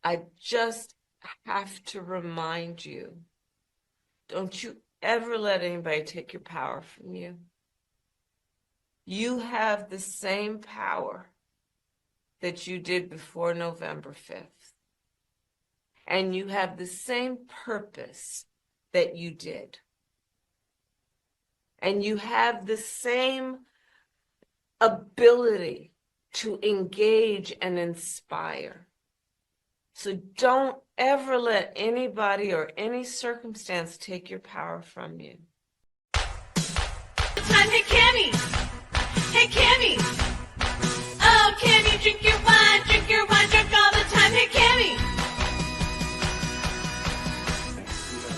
I just have to remind you, don't you ever let anybody take your power from you. You have the same power that you did before November 5th. And you have the same purpose that you did. And you have the same ability to engage and inspire. So don't ever let anybody or any circumstance take your power from you. Hey, Cammy! Hey, Cammy! Oh, Cammy, drink your wine, drink all the time. Hey, Cammy!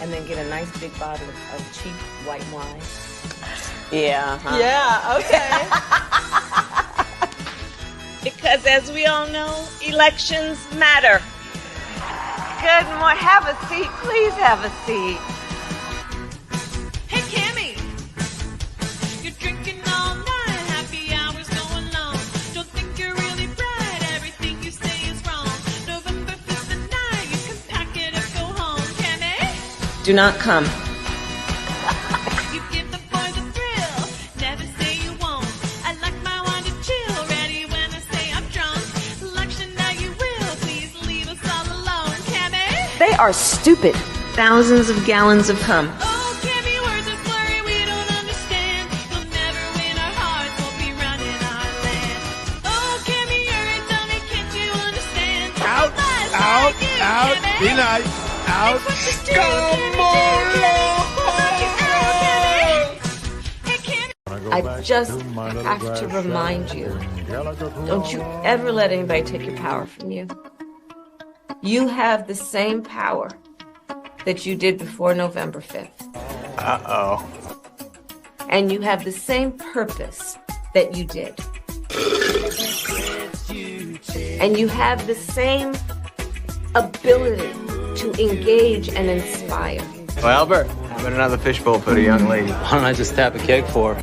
And then get a nice big bottle of cheap white wine. Yeah. Huh? Yeah, okay. Because as we all know, elections matter. Good morning. Have a seat. Please have a seat. Hey, Cammy! You're drinking all night, happy hours going long. Don't think you're really bright, everything you say is wrong. November 5th the night, you can pack it up, go home. Cammy? Do not come. You give the boys a thrill, never say you won't. I like my wine to chill, ready when I say I'm drunk. Election now you will, please leave us all alone. Cammy? They are stupid. Thousands of gallons of cum. Oh, Cammy, words are blurry, we don't understand. You'll never win our hearts, won't be running our land. Oh, Cammy, you're a dummy, can't you understand? Out, Lies out, like you, out, Cammy. be nice, out. It's what you do, I just have to remind you, don't you ever let anybody take your power from you. You have the same power that you did before November 5th. Uh-oh. And you have the same purpose that you did. And you have the same ability to engage and inspire. Well, Albert, how about another fishbowl for the young lady? Why don't I just tap a keg for her?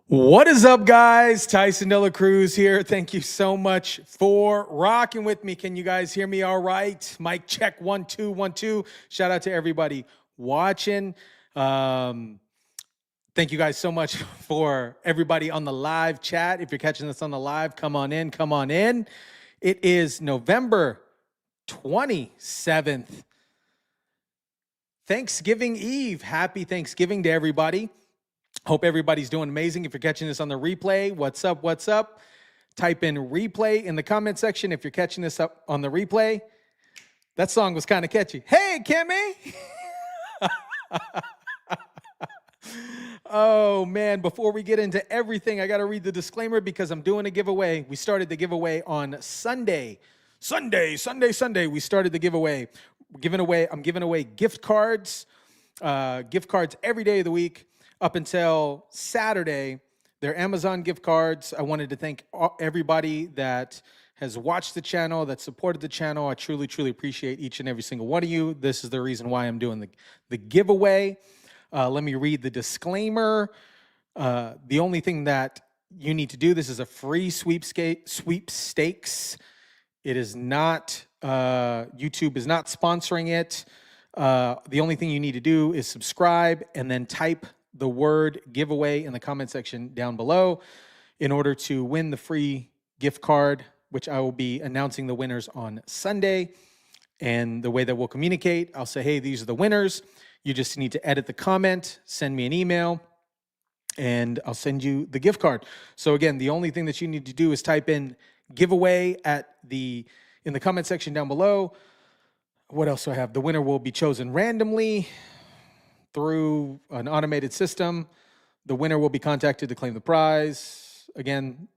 What is up, guys? Tyson De La Cruz here. Thank you so much for rocking with me. Can you guys hear me all right? Mic check 1 2 1 2. Shout out to everybody watching. Thank you guys so much for everybody on the live chat. If you're catching this on the live, come on in, come on in. It is November 27th, Thanksgiving Eve. Happy Thanksgiving to everybody. Hope everybody's doing amazing. If you're catching this on the replay, what's up, what's up? Type in replay in the comment section if you're catching this up on the replay. That song was kind of catchy. Hey, Kimmy! Oh, man, before we get into everything, I got to read the disclaimer because I'm doing a giveaway. We started the giveaway on Sunday. We started the giveaway. I'm giving away gift cards every day of the week up until Saturday. They're Amazon gift cards. I wanted to thank everybody that has watched the channel, that supported the channel. I truly, truly appreciate each and every single one of you. This is the reason why I'm doing the giveaway. Let me read the disclaimer. The only thing that you need to do, this is a free sweepstakes. It is not, YouTube is not sponsoring it. The only thing you need to do is subscribe and then type the word giveaway in the comment section down below in order to win the free gift card, which I will be announcing the winners on Sunday. And the way that we'll communicate, I'll say, hey, these are the winners. You just need to edit the comment, send me an email, and I'll send you the gift card. So again, the only thing that you need to do is type in giveaway in the comment section down below. What else do I have? The winner will be chosen randomly through an automated system. The winner will be contacted to claim the prize. Again,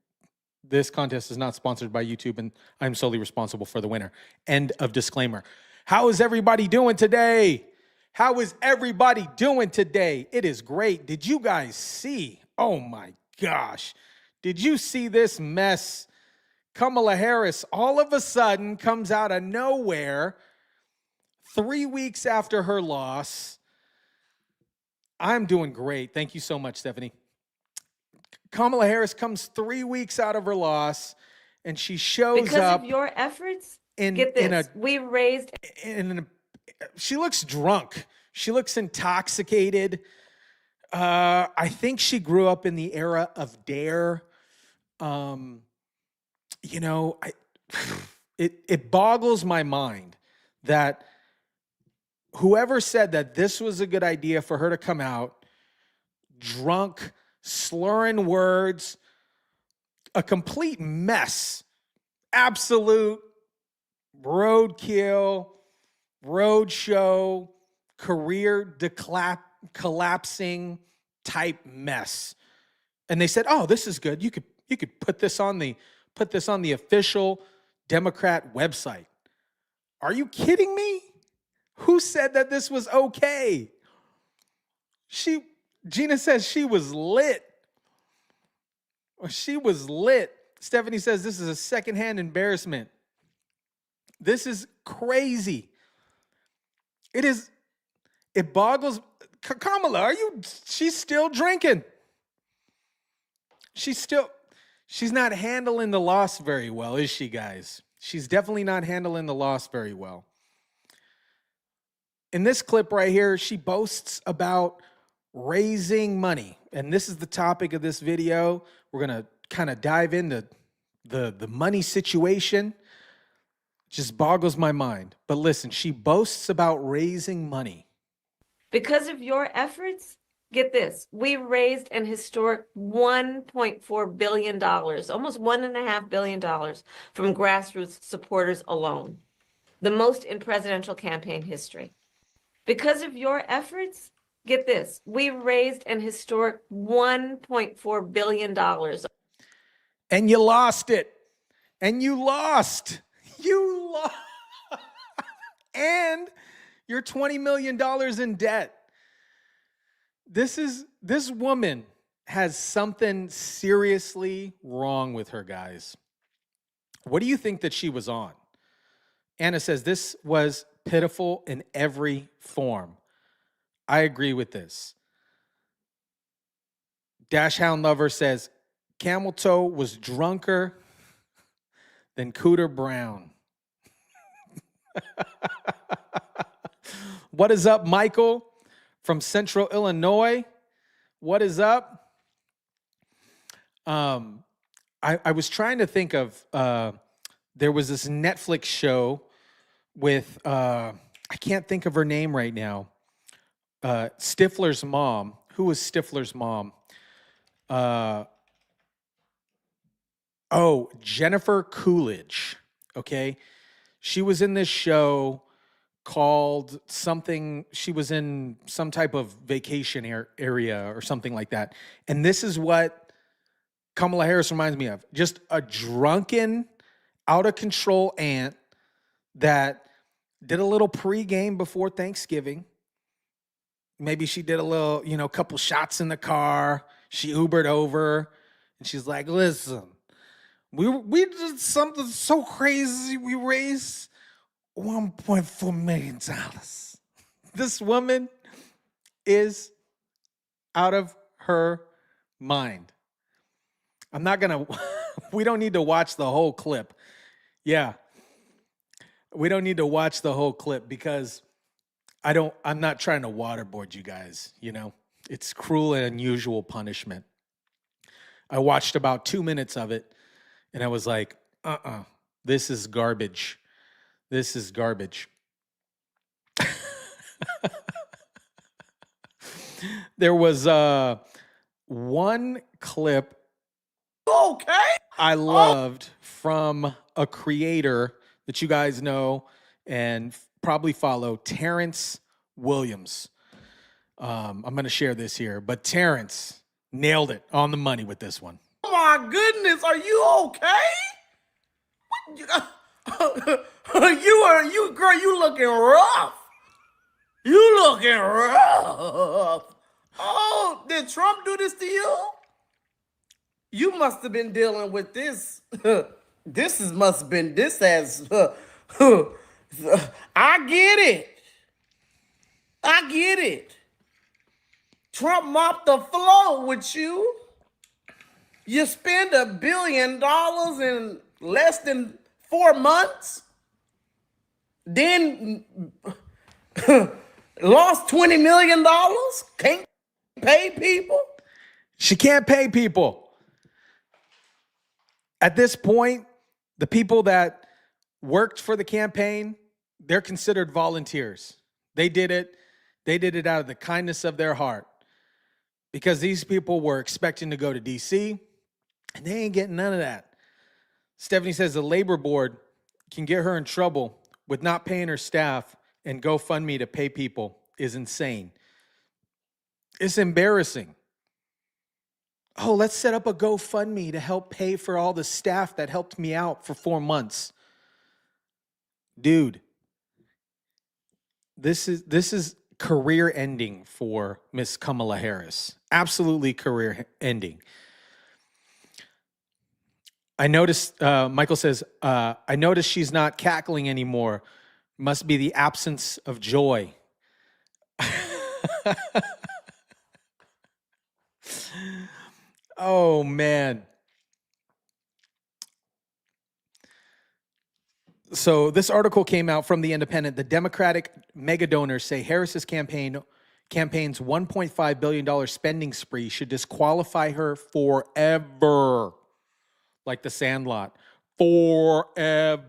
this contest is not sponsored by YouTube, and I'm solely responsible for the winner. End of disclaimer. How is everybody doing today? How is everybody doing today? It is great. Did you guys see? Oh my gosh. Did you see this mess? Kamala Harris all of a sudden comes out of nowhere 3 weeks after her loss I'm doing great. Thank you so much, Stephanie. Kamala Harris comes 3 weeks out of her loss, and she shows Because up of your efforts, in get in this. We raised she looks drunk. She looks intoxicated. I think she grew up in the era of Dare. You know, it boggles my mind that whoever said that this was a good idea for her to come out drunk, slurring words, a complete mess, absolute roadkill, roadshow, career collapsing type mess. And they said, "Oh, this is good. You could put this on the official Democrat website." Are you kidding me? Who said that this was okay? Gina says she was lit. She was lit. Stephanie says this is a secondhand embarrassment. This is crazy. It boggles. Kamala, she's still drinking. She's not handling the loss very well, is she, guys? She's definitely not handling the loss very well. In this clip right here, she boasts about raising money. And this is the topic of this video. We're going to kind of dive into the money situation. Just boggles my mind. But listen, she boasts about raising money. Because of your efforts, get this. We raised an historic $1.4 billion, almost $1.5 billion from grassroots supporters alone, the most in presidential campaign history. Because of your efforts, get this. We raised an historic $1.4 billion. And you lost it. And you lost. You lost. And you're $20 million in debt. This woman has something seriously wrong with her, guys. What do you think that she was on? Anna says this was pitiful in every form. I agree with this. Dash Hound Lover says Camel Toe was drunker than Cooter Brown. What is up, Michael from Central Illinois? What is up? I was trying to think of, there was this Netflix show with, I can't think of her name right now. Stifler's mom. Who was Stifler's mom? Jennifer Coolidge. Okay. She was in this show called something. She was in some type of vacation area or something like that. And this is what Kamala Harris reminds me of. Just a drunken, out of control aunt that did a little pregame before Thanksgiving. Maybe she did a little, couple shots in the car. She Ubered over and she's like, "Listen, we did something so crazy. We raised $1.4 million. This woman is out of her mind. I'm not going to, we don't need to watch the whole clip. Yeah. We don't need to watch the whole clip because I'm not trying to waterboard you guys, It's cruel and unusual punishment. I watched about 2 minutes of it and I was like, this is garbage. This is garbage. There was one clip I loved from a creator that you guys know and probably follow, Terrence Williams. I'm going to share this here, but Terrence nailed it on the money with this one. Oh my goodness, are you okay? Girl, you looking rough. You looking rough. Oh, did Trump do this to you? You must have been dealing with this. This has. I get it. Trump mopped the floor with you. You spend $1 billion in less than 4 months. Then lost $20 million. Can't pay people. She can't pay people. At this point, the people that worked for the campaign, they're considered volunteers. They did it. They did it out of the kindness of their heart because these people were expecting to go to D.C. and they ain't getting none of that. Stephanie says the labor board can get her in trouble with not paying her staff, and GoFundMe to pay people is insane. It's embarrassing. Oh, let's set up a GoFundMe to help pay for all the staff that helped me out for 4 months. Dude, this is career ending for Miss Kamala Harris. Absolutely career ending. I noticed, Michael says, I noticed she's not cackling anymore. Must be the absence of joy. Oh, man. So this article came out from The Independent. The Democratic mega donors say Harris's campaign's $1.5 billion spending spree should disqualify her forever. Like the Sandlot. Forever.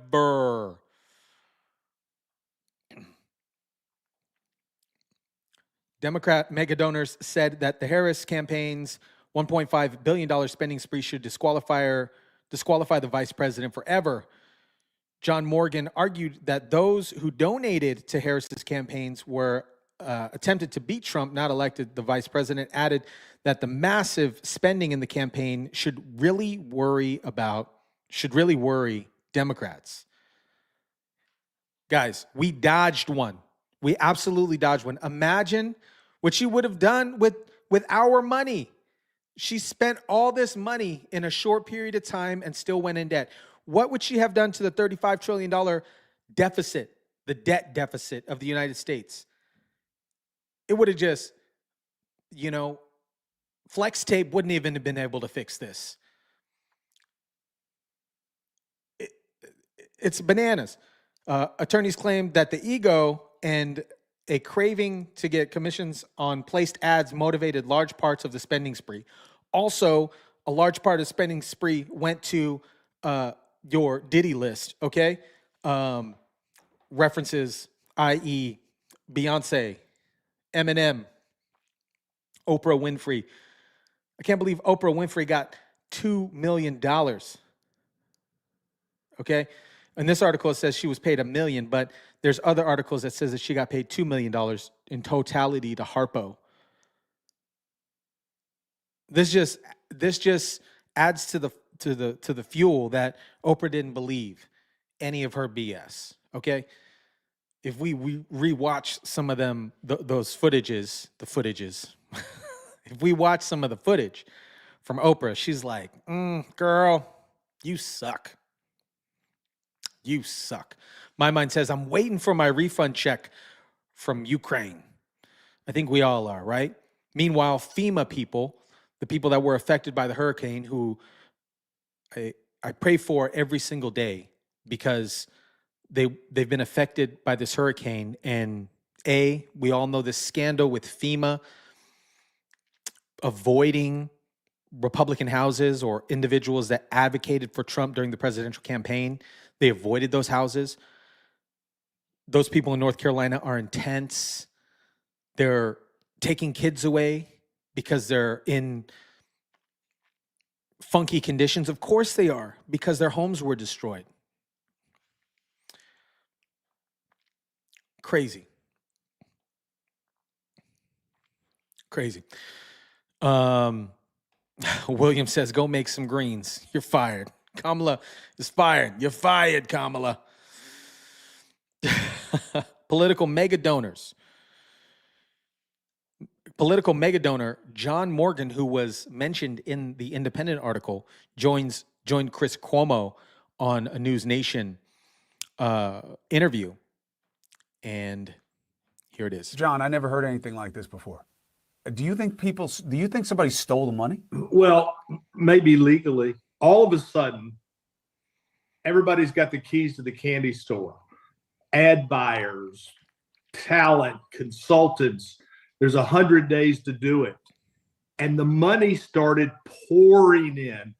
Democrat mega donors said that the Harris campaign's $1.5 billion spending spree should disqualify the vice president forever. John Morgan argued that those who donated to Harris's campaigns were attempted to beat Trump, not elected the vice president, added that the massive spending in the campaign should really worry Democrats. Guys, we dodged one. We absolutely dodged one. Imagine what she would have done with our money. She spent all this money in a short period of time and still went in debt. What would she have done to the $35 trillion deficit, the debt deficit of the United States? It would have just, flex tape wouldn't even have been able to fix this. It's bananas. Attorneys claim that the ego and a craving to get commissions on placed ads motivated large parts of the spending spree. Also, a large part of the spending spree went to your Diddy list, okay? References, i.e. Beyonce, Eminem, Oprah Winfrey. I can't believe Oprah Winfrey got $2 million, okay? In this article, it says she was paid $1 million, but there's other articles that says that she got paid $2 million in totality to Harpo. This just adds to the fuel that Oprah didn't believe any of her BS. Okay, if we rewatch some of them, those footages, if we watch some of the footage from Oprah, she's like, "Girl, you suck. You suck." My mind says, "I'm waiting for my refund check from Ukraine." I think we all are, right? Meanwhile, FEMA people, the people that were affected by the hurricane, who I pray for every single day because they've been affected by this hurricane. And we all know this scandal with FEMA avoiding Republican houses or individuals that advocated for Trump during the presidential campaign. They avoided those houses. Those people in North Carolina are intense. They're taking kids away because they're in funky conditions. Of course they are, because their homes were destroyed. Crazy. William says, "Go make some greens. You're fired." Kamala is fired. You're fired, Kamala. Political mega donors. Political mega donor John Morgan, who was mentioned in the Independent article, joined Chris Cuomo on a News Nation interview. And here it is. John, I never heard anything like this before. Do you think somebody stole the money? Well, maybe legally. All of a sudden, everybody's got the keys to the candy store. Ad buyers, talent, consultants. There's 100 days to do it. And the money started pouring in.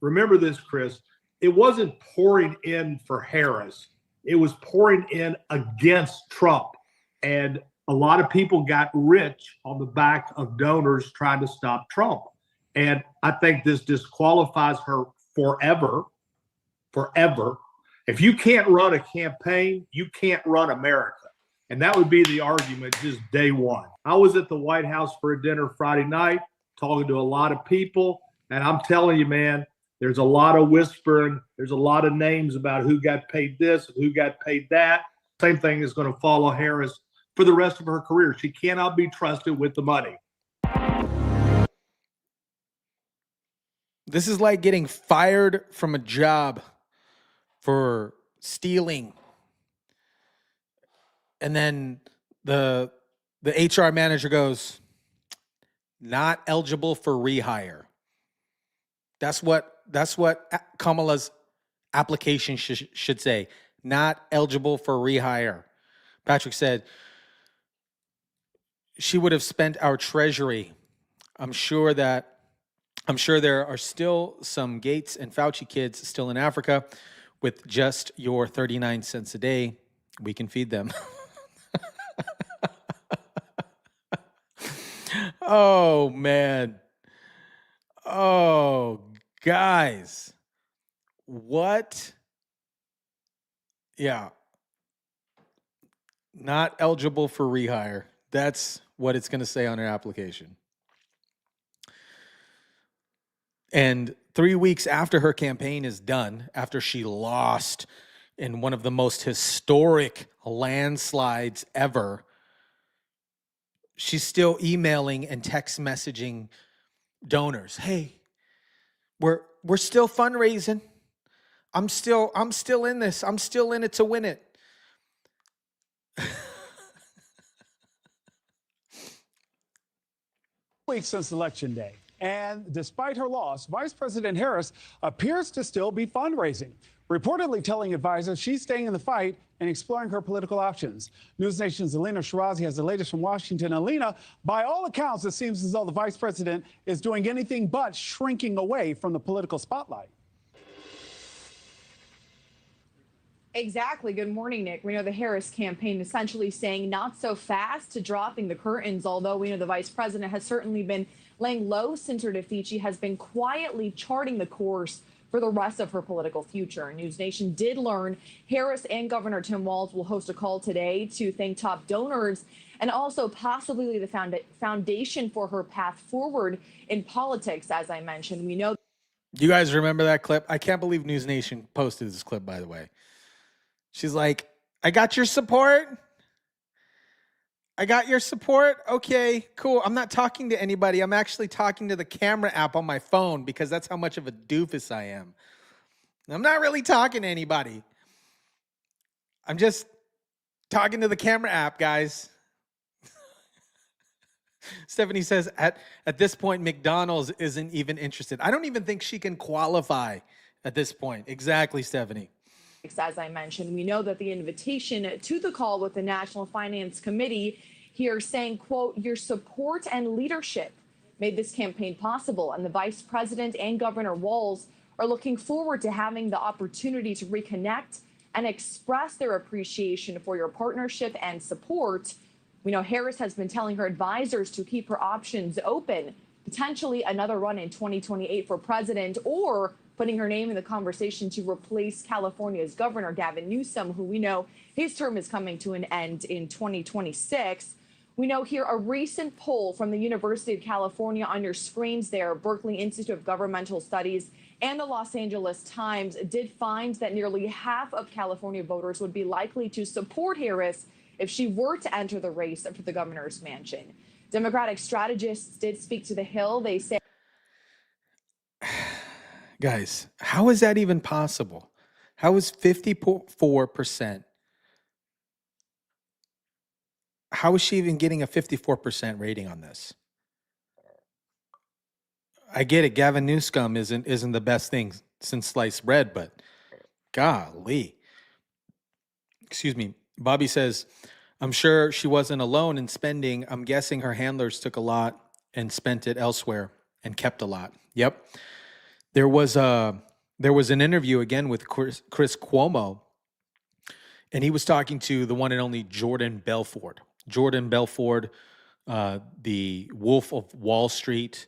Remember this, Chris. It wasn't pouring in for Harris. It was pouring in against Trump. And a lot of people got rich on the back of donors trying to stop Trump. And I think this disqualifies her forever. If you can't run a campaign, you can't run America. And that would be the argument just day one. I was at the White House for a dinner Friday night, talking to a lot of people. And I'm telling you, man, there's a lot of whispering. There's a lot of names about who got paid this and who got paid that. Same thing is going to follow Harris for the rest of her career. She cannot be trusted with the money. This is like getting fired from a job for stealing. And then the HR manager goes, not eligible for rehire. That's what Kamala's application should say. Not eligible for rehire. Patrick said, she would have spent our treasury. I'm sure there are still some Gates and Fauci kids still in Africa with just your 39 cents a day. We can feed them. Oh, man. Oh, guys. What? Yeah. Not eligible for rehire. That's what it's going to say on her application. And 3 weeks after her campaign is done, after she lost in one of the most historic landslides ever, she's still emailing and text messaging donors. Hey, we're still fundraising. I'm still in this. I'm still in it to win it. Weeks since Election Day. And despite her loss, Vice President Harris appears to still be fundraising, reportedly telling advisors she's staying in the fight and exploring her political options. News Nation's Alina Shirazi has the latest from Washington. Alina, by all accounts, it seems as though the vice president is doing anything but shrinking away from the political spotlight. Exactly. Good morning, Nick. We know the Harris campaign essentially saying not so fast to dropping the curtains, although we know the vice president has certainly been laying low since her defeat. She has been quietly charting the course for the rest of her political future. News Nation did learn Harris and Governor Tim Walz will host a call today to thank top donors and also possibly lay the foundation for her path forward in politics. As I mentioned, we know. You guys remember that clip? I can't believe News Nation posted this clip, by the way. She's like, I got your support. I got your support. Okay, cool. I'm not talking to anybody. I'm actually talking to the camera app on my phone because that's how much of a doofus I am. I'm not really talking to anybody. I'm just talking to the camera app, guys. Stephanie says, at this point, McDonald's isn't even interested. I don't even think she can qualify at this point. Exactly, Stephanie. As I mentioned, we know that the invitation to the call with the National Finance Committee here saying, quote, your support and leadership made this campaign possible. And the vice president and Governor Walz are looking forward to having the opportunity to reconnect and express their appreciation for your partnership and support. We know Harris has been telling her advisors to keep her options open, potentially another run in 2028 for president, or putting her name in the conversation to replace California's Governor Gavin Newsom, who we know his term is coming to an end in 2026. We know here a recent poll from the University of California on your screens there, Berkeley Institute of Governmental Studies and the Los Angeles Times did find that nearly half of California voters would be likely to support Harris if she were to enter the race for the governor's mansion. Democratic strategists did speak to The Hill. They say, Guys, how is that even possible? How is 54% how is she even getting a 54% rating on this? I get it. Gavin Newsom isn't the best thing since sliced bread, but golly. Excuse me. Bobby says, I'm sure she wasn't alone in spending. I'm guessing her handlers took a lot and spent it elsewhere and kept a lot. Yep. There was an interview again with Chris Cuomo, and he was talking to the one and only Jordan Belfort. Jordan Belfort, the Wolf of Wall Street.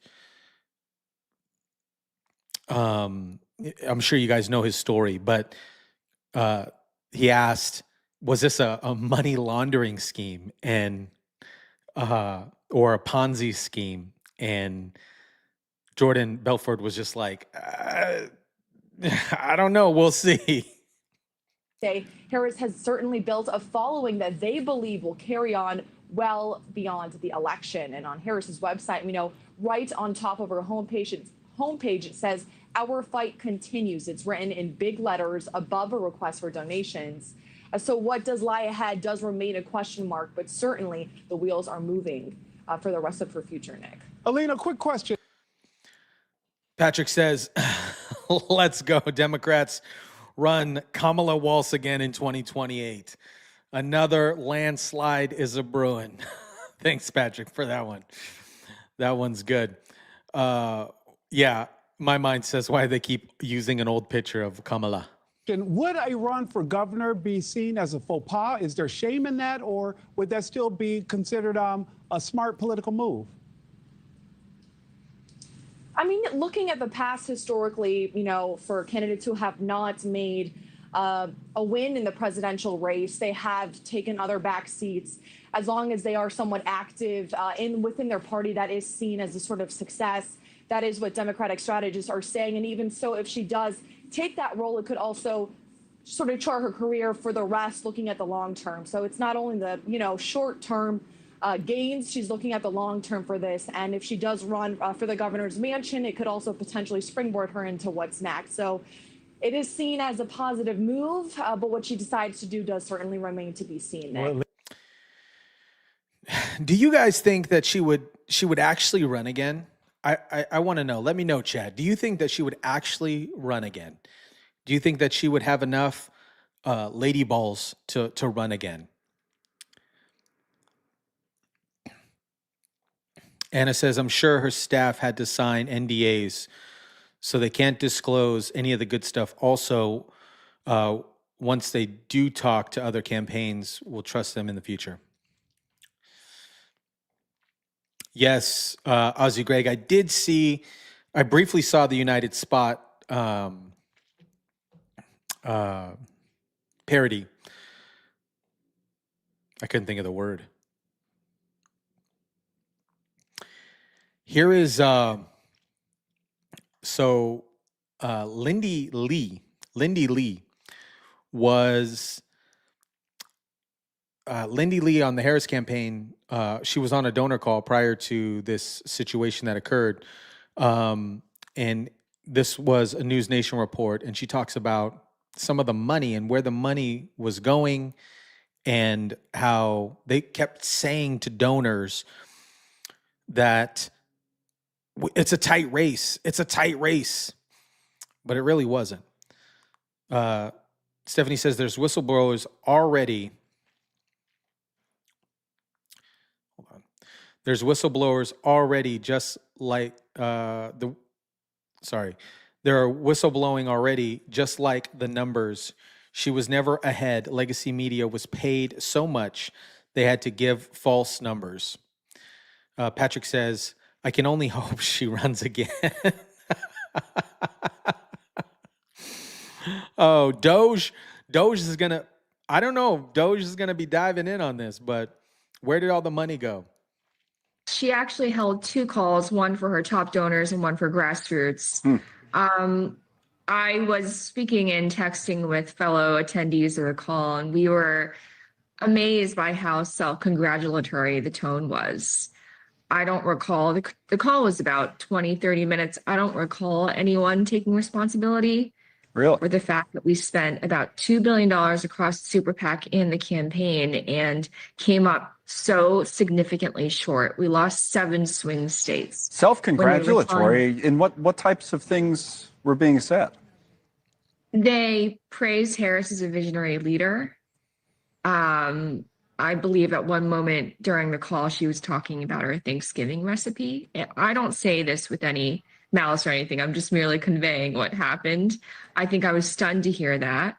I'm sure you guys know his story, but he asked, was this a money laundering scheme and or a Ponzi scheme? And Jordan Belfort was just like, I don't know. We'll see. Harris has certainly built a following that they believe will carry on well beyond the election. And on Harris's website, we know right on top of her homepage, it says, "Our fight continues." It's written in big letters above a request for donations. So what does lie ahead does remain a question mark, but certainly the wheels are moving for the rest of her future, Nick. Alina, quick question. Patrick says, let's go. Democrats run Kamala Walsh again in 2028. Another landslide is a brewing. Thanks, Patrick, for that one. That one's good. Yeah, my mind says why they keep using an old picture of Kamala. Would a run for governor be seen as a faux pas? Is there shame in that, or would that still be considered a smart political move? I mean, looking at the past historically, you know, for candidates who have not made a win in the presidential race, they have taken other back seats. As long as they are somewhat active within their party, that is seen as a sort of success. That is what Democratic strategists are saying. And even so, if she does take that role, it could also sort of chart her career for the rest, looking at the long term. So it's not only the, you know, short term gains, she's looking at the long term for this. And if she does run for the governor's mansion, it could also potentially springboard her into what's next. So it is seen as a positive move, but what she decides to do does certainly remain to be seen, Nick. Do you guys think that she would actually run again? I want to know. Let me know, Chad. Do you think that she would actually run again? Do you think that she would have enough lady balls to run again? Anna says, I'm sure her staff had to sign NDAs, so they can't disclose any of the good stuff. Also, once they do talk to other campaigns, we'll trust them in the future. Yes, Ozzy Greg, I briefly saw the United Spot parody. I couldn't think of the word. Here is, Lindy Lee was, Lindy Lee on the Harris campaign, she was on a donor call prior to this situation that occurred. And this was a News Nation report, and she talks about some of the money and where the money was going and how they kept saying to donors that it's a tight race. It's a tight race. But it really wasn't. Stephanie says there's whistleblowers already. Hold on. There's whistleblowers already just like there are whistleblowing already just like the numbers. She was never ahead. Legacy Media was paid so much they had to give false numbers. Patrick says, I can only hope she runs again. Oh, Doge is gonna, I don't know, Doge is gonna be diving in on this, but where did all the money go? She actually held 2 calls, one for her top donors and one for grassroots. I was speaking and texting with fellow attendees of the call, and we were amazed by how self-congratulatory the tone was. I don't recall, the call was about 20, 30 minutes. I don't recall anyone taking responsibility Really? Or the fact that we spent about $2 billion across the super PAC and the campaign and came up so significantly short. We lost 7 swing states. Self-congratulatory. In what types of things were being said? They praised Harris as a visionary leader. I believe at one moment during the call, she was talking about her Thanksgiving recipe. And I don't say this with any malice or anything. I'm just merely conveying what happened. I think I was stunned to hear that,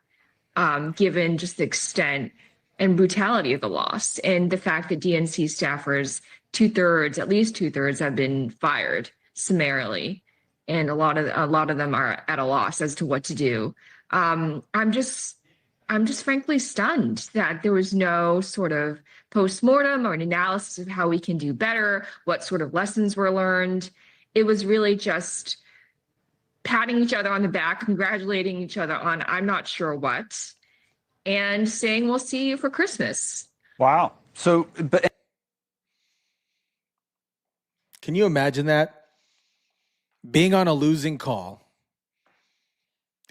given just the extent and brutality of the loss and the fact that DNC staffers, at least two thirds have been fired summarily. And a lot of them are at a loss as to what to do. I'm just frankly stunned that there was no sort of postmortem or an analysis of how we can do better, what sort of lessons were learned. It was really just patting each other on the back, congratulating each other on I'm not sure what, and saying we'll see you for Christmas. Wow. So, but Can you imagine that? Being on a losing call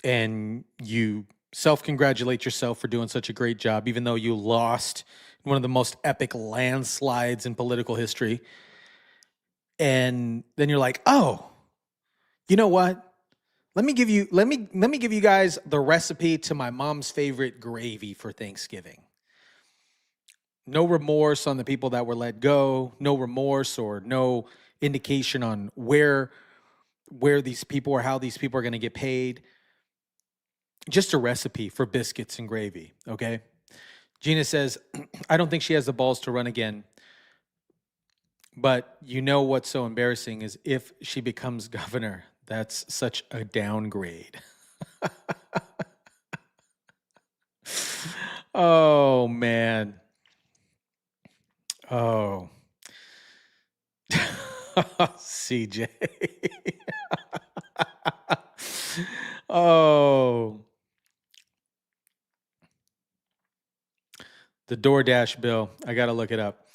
and you self-congratulate yourself for doing such a great job, even though you lost one of the most epic landslides in political history. And then you're like, oh, you know what? Let me give you guys the recipe to my mom's favorite gravy for Thanksgiving. No remorse on the people that were let go, no remorse or no indication on where these people or how these people are going to get paid. Just a recipe for biscuits and gravy, okay? Gina says, I don't think she has the balls to run again. But you know what's so embarrassing is if she becomes governor, that's such a downgrade. Oh, man. Oh. CJ. Oh. The DoorDash bill. I got to look it up.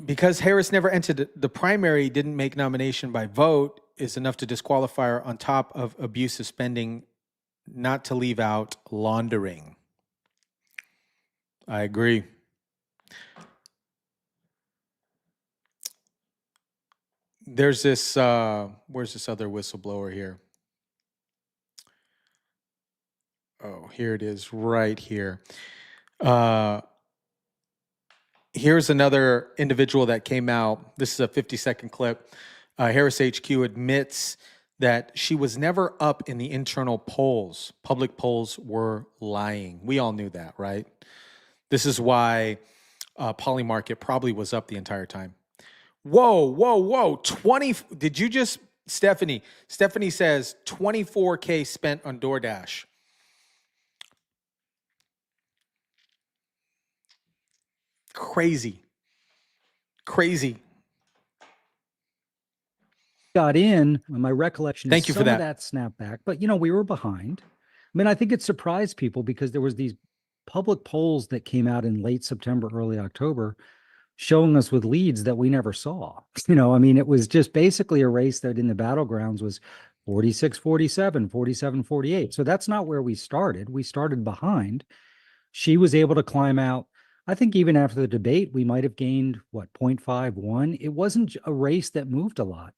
Because Harris never entered the primary, didn't make nomination by vote, is enough to disqualify her on top of abusive spending, not to leave out laundering. I agree. There's this, where's this other whistleblower here? Oh, here it is, right here. Here's another individual that came out. This is a 50-second clip. Harris HQ admits that she was never up in the internal polls. Public polls were lying. We all knew that, right? This is why Polymarket probably was up the entire time. Whoa. 20, did you just, Stephanie says 24K spent on DoorDash. Crazy. Got in, my recollection Thank is you some for of that. that snapback, but we were behind. I mean, I think it surprised people because there was these public polls that came out in late September, early October, showing us with leads that we never saw. I mean, it was just basically a race that in the battlegrounds was 46-47, 47-48. So that's not where we started. We started behind. She was able to climb out. I think even after the debate, we might have gained, 0.51. It wasn't a race that moved a lot.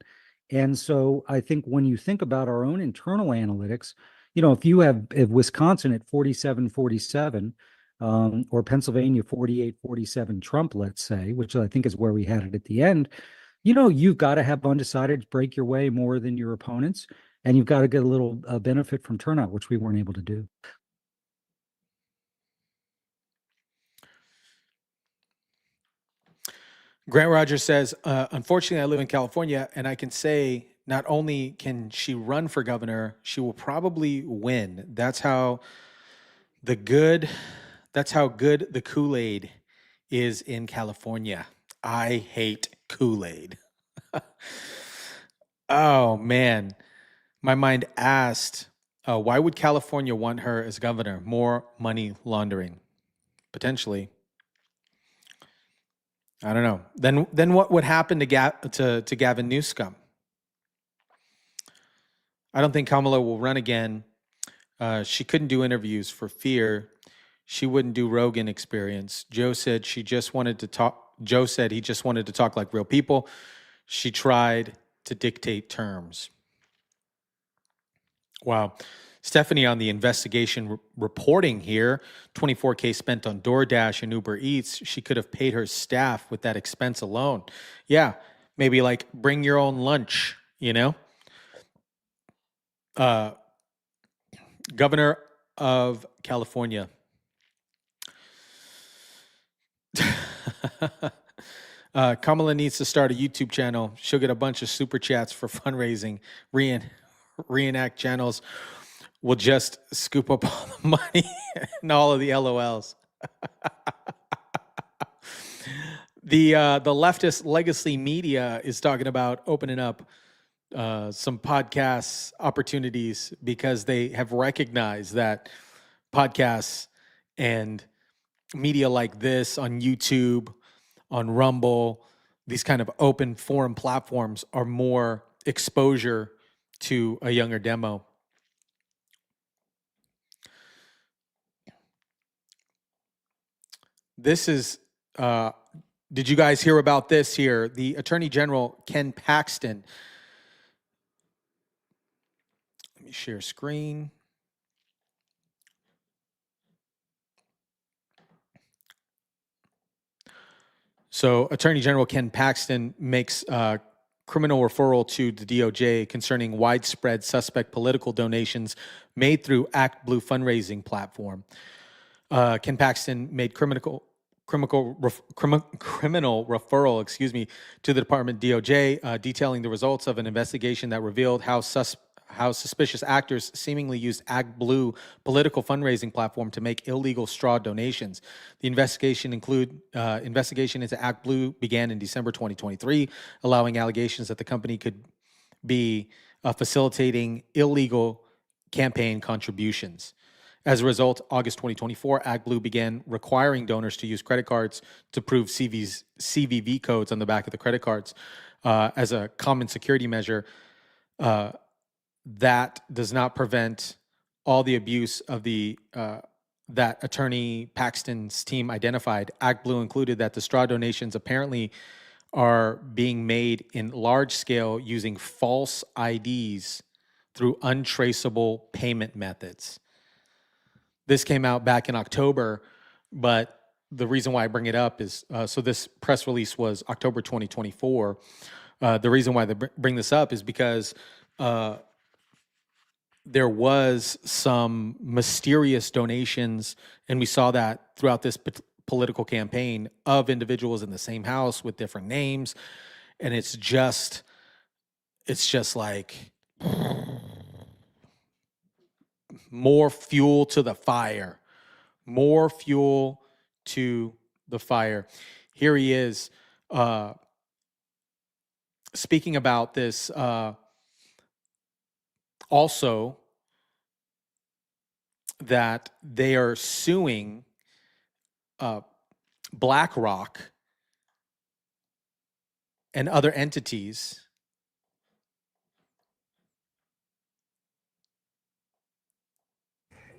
And so I think when you think about our own internal analytics, if you have Wisconsin at 47-47, or Pennsylvania 48-47 Trump, let's say, which I think is where we had it at the end, you've got to have undecideds break your way more than your opponents, and you've got to get a little benefit from turnout, which we weren't able to do. Grant Rogers says, unfortunately, I live in California, and I can say not only can she run for governor, she will probably win. That's how good the Kool-Aid is in California. I hate Kool-Aid. Oh, man. My mind asked, why would California want her as governor? More money laundering, potentially. I don't know. Then what would happen to Gavin Newsom? I don't think Kamala will run again. She couldn't do interviews for fear she wouldn't do Rogan Experience. Joe said he just wanted to talk like real people. She tried to dictate terms. Wow. Stephanie on the investigation reporting here, 24K spent on DoorDash and Uber Eats. She could have paid her staff with that expense alone. Yeah, maybe like bring your own lunch, you know? Governor of California. Kamala needs to start a YouTube channel. She'll get a bunch of super chats for fundraising. Reenact channels will just scoop up all the money and all of the LOLs. The leftist legacy media is talking about opening up some podcast opportunities because they have recognized that podcasts and media like this on YouTube, on Rumble, these kind of open forum platforms are more exposure to a younger demo. This is, did you guys hear about this here? The Attorney General, Ken Paxton. Let me share screen. So Attorney General Ken Paxton makes criminal referral to the DOJ concerning widespread suspect political donations made through Act Blue fundraising platform. Ken Paxton made criminal referral, to the Department DOJ, detailing the results of an investigation that revealed how suspicious actors seemingly used ActBlue political fundraising platform to make illegal straw donations. The investigation into ActBlue began in December 2023, allowing allegations that the company could be facilitating illegal campaign contributions. As a result, August 2024, ActBlue began requiring donors to use credit cards to prove CVV codes on the back of the credit cards as a common security measure. That does not prevent all the abuse of that Attorney Paxton's team identified. ActBlue included that the straw donations apparently are being made in large scale using false IDs through untraceable payment methods. This came out back in October, but the reason why I bring it up is, so this press release was October 2024. The reason why they bring this up is because there was some mysterious donations, and we saw that throughout this political campaign, of individuals in the same house with different names, and it's just like more fuel to the fire. More fuel to the fire. Here he is speaking about this. Also, that they are suing BlackRock and other entities .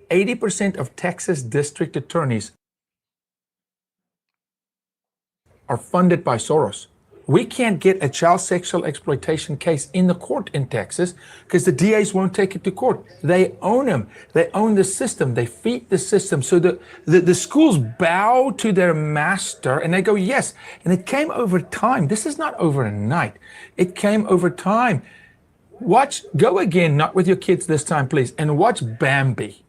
80% of Texas district attorneys are funded by Soros. We can't get a child sexual exploitation case in the court in Texas because the DAs won't take it to court. They own them. They own the system. They feed the system. So the schools bow to their master and they go, yes. And it came over time. This is not overnight. It came over time. Go again, not with your kids this time, please, and watch Bambi.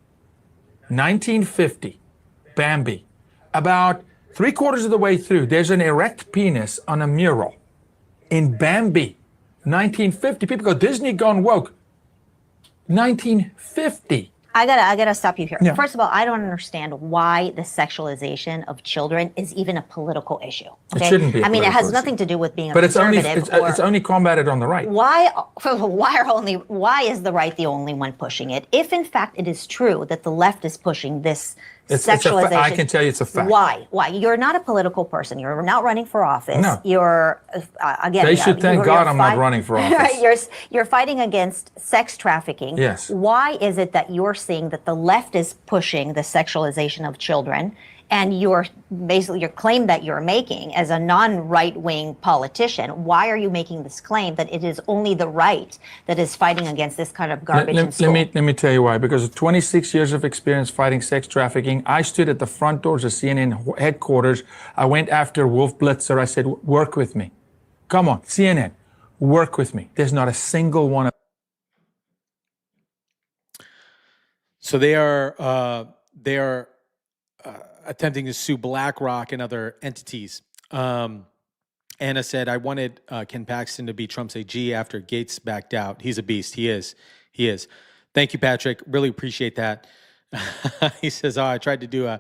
1950, Bambi. About 3/4 of the way through, there's an erect penis on a mural. In Bambi, 1950, people go, Disney gone woke. 1950. I gotta stop you here. Yeah. First of all, I don't understand why the sexualization of children is even a political issue. Okay? It shouldn't be. I mean, it has nothing to do with being a but it's conservative. only combated on the right. Why is the right the only one pushing it? If in fact it is true that the left is pushing this sexualization. I can tell you it's a fact. Why? You're not a political person. You're not running for office. No. You're again. They should thank God I'm not running for office. Right, you're fighting against sex trafficking. Yes. Why is it that you're seeing that the left is pushing the sexualization of children, and you're basically your claim that you're making as a non-right-wing politician? Why are you making this claim that it is only the right that is fighting against this kind of garbage in school? Let me tell you why. Because of 26 years of experience fighting sex trafficking, I stood at the front doors of CNN headquarters. I went after Wolf Blitzer. I said, work with me. Come on, CNN, work with me. There's not a single one of. So they are attempting to sue BlackRock and other entities. Anna said, I wanted Ken Paxton to be Trump's AG after Gates backed out. He's a beast. He is. Thank you, Patrick. Really appreciate that. He says, I tried to do a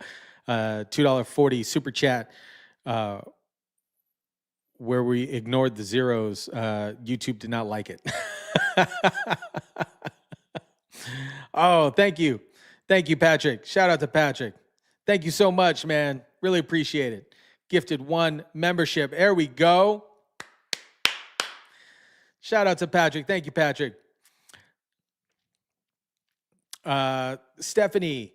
$2.40 super chat where we ignored the zeros. YouTube did not like it. Oh, thank you. Thank you, Patrick. Shout out to Patrick. Thank you so much, man. Really appreciate it. Gifted 1 membership. There we go. Shout out to Patrick. Thank you, Patrick. Stephanie,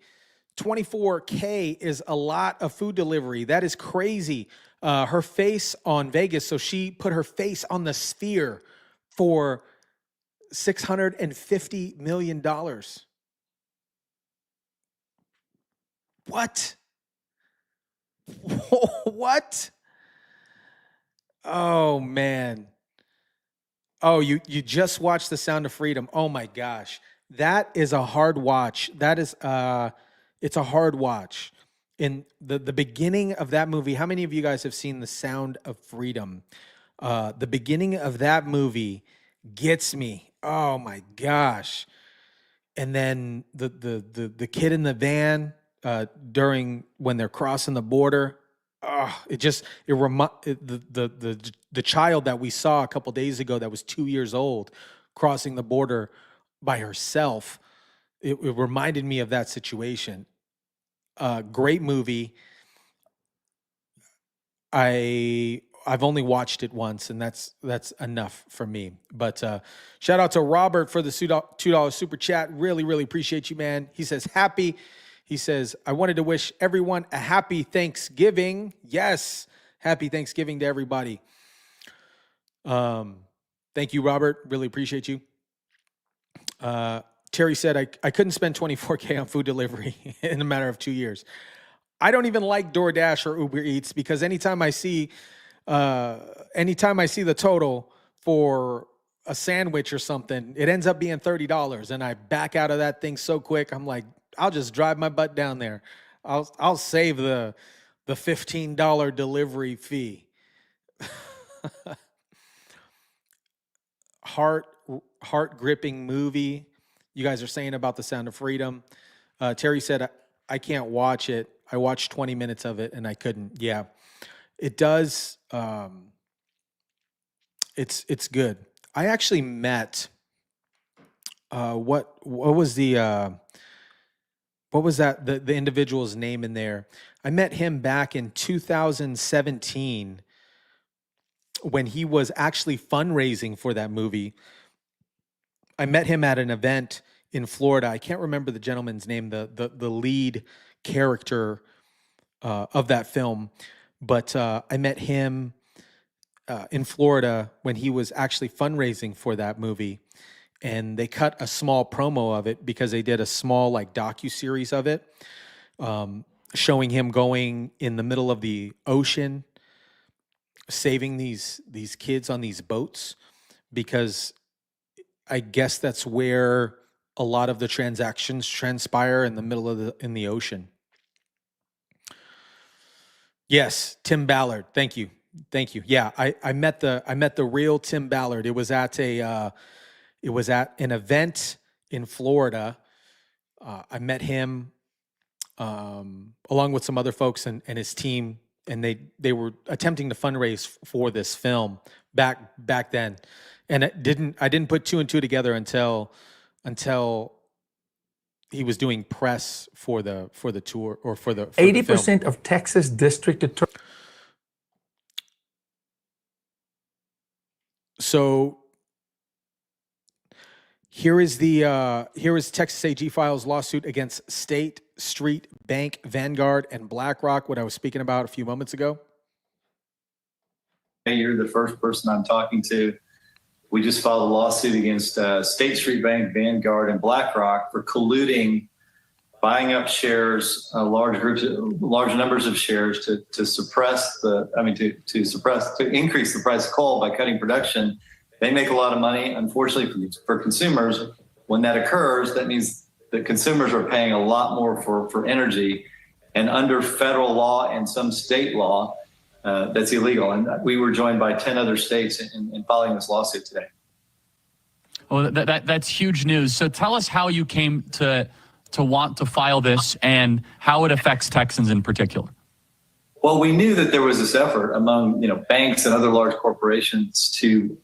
24K is a lot of food delivery. That is crazy. Her face on Vegas. So she put her face on the sphere for $650 million. What? What? Oh, man. Oh, you just watched The Sound of Freedom. Oh, my gosh. That is a hard watch. That is, it's a hard watch. In the beginning of that movie, how many of you guys have seen The Sound of Freedom? The beginning of that movie gets me. Oh, my gosh. And then the kid in the van, during when they're crossing the border, the child that we saw a couple days ago that was 2 years old crossing the border by herself, it reminded me of that situation. Great movie. I've only watched it once, and that's enough for me. But shout out to Robert for the $2 super chat. Really, really appreciate you, man. He says happy. He says, I wanted to wish everyone a happy Thanksgiving. Yes, happy Thanksgiving to everybody. Thank you, Robert. Really appreciate you. Terry said, I couldn't spend $24K on food delivery in a matter of 2 years. I don't even like DoorDash or Uber Eats because anytime I see the total for a sandwich or something, it ends up being $30, and I back out of that thing so quick. I'm like, I'll just drive my butt down there. I'll save the $15 delivery fee. Heart gripping movie. You guys are saying about The Sound of Freedom. Terry said, I can't watch it. I watched 20 minutes of it and I couldn't. Yeah, it does. It's good. I actually met, what was the individual's name in there? I met him back in 2017 when he was actually fundraising for that movie. I met him at an event in Florida. I can't remember the gentleman's name, the lead character of that film, but I met him in Florida when he was actually fundraising for that movie. And they cut a small promo of it because they did a small like docu-series of it, showing him going in the middle of the ocean, saving these kids on these boats, because I guess that's where a lot of the transactions transpire, in the middle of the ocean. Yes, Tim Ballard. Thank you. Yeah, I met the real Tim Ballard. It was at an event in Florida. I met him along with some other folks and his team, and they were attempting to fundraise for this film back then. And I didn't put two and two together until he was doing press for the tour or for the 80% of Texas district attorneys. So here is Texas AG files lawsuit against State Street Bank, Vanguard, and BlackRock, what I was speaking about a few moments ago. Hey, you're the first person I'm talking to. We just filed a lawsuit against State Street Bank, Vanguard, and BlackRock for colluding, buying up shares, large numbers of shares to increase the price of coal by cutting production. They make a lot of money. Unfortunately, for consumers, when that occurs, that means that consumers are paying a lot more for energy. And under federal law and some state law, that's illegal. And we were joined by 10 other states in filing this lawsuit today. Well, that's huge news. So tell us how you came to want to file this and how it affects Texans in particular. Well, we knew that there was this effort among banks and other large corporations to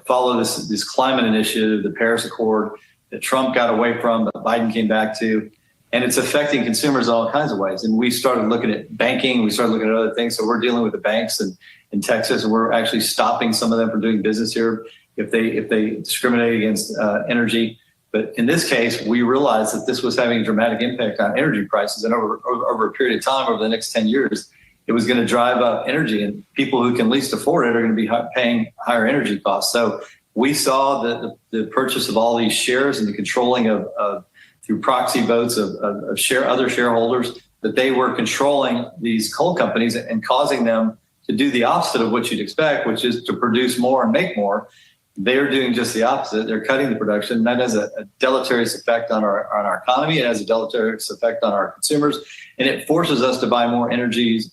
follow this climate initiative, the Paris Accord, that Trump got away from, but Biden came back to, and it's affecting consumers in all kinds of ways. And we started looking at banking, we started looking at other things. So we're dealing with the banks in Texas, and we're actually stopping some of them from doing business here if they discriminate against energy. But in this case, we realized that this was having a dramatic impact on energy prices, and over a period of time, over the next 10 years, it was going to drive up energy, and people who can least afford it are going to be paying higher energy costs. So we saw the purchase of all these shares and the controlling of through proxy votes of other shareholders, that they were controlling these coal companies and causing them to do the opposite of what you'd expect, which is to produce more and make more. They're doing just the opposite. They're cutting the production. That has a deleterious effect on our economy. It has a deleterious effect on our consumers, and it forces us to buy more energy